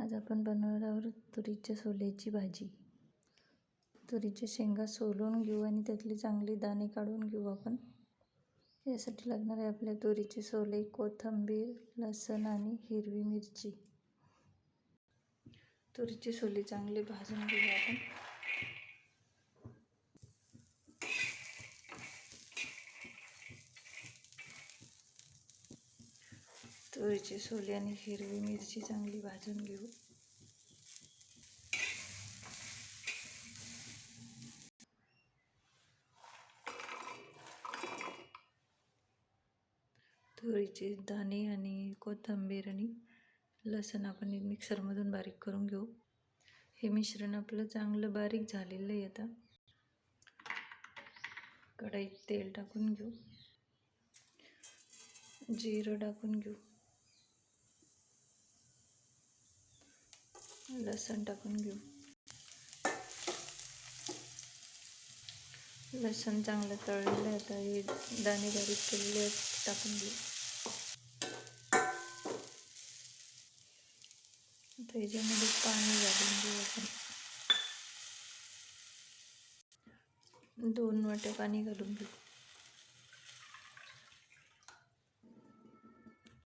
आज आपण बनवणार आहोत तुरीच्या सोल्याची भाजी. तुरीच्या शेंगा सोलून घेऊ आणि त्यातले चांगले दाणे काढून घेऊ आपण. यासाठी लागणार आहे आपल्या तुरीचे सोले, कोथिंबीर, लसूण आणि हिरवी मिरची. तुरीचे सोले चांगले भाजून घेऊ आपण. तुरीचे सोले आणि हिरवी मिरची चांगली भाजून घेऊ. तुरीचे दाणे आणि कोथिंबीर आणि लसूण आपण मिक्सरमधून बारीक करून घेऊ. हे मिश्रण आपलं चांगलं बारीक झालेलं आहे. आता कढईत तेल टाकून घेऊ, जिरं टाकून घेऊ, लसूण टाकून घेऊ. लसूण चांगलं तळलेलं आहे. आता हे दाणे बारीक केलेले टाकून घेऊ. आता याच्यामध्ये पाणी घालून घेऊ आपण. 2 वाट्या पाणी घालून घेऊ.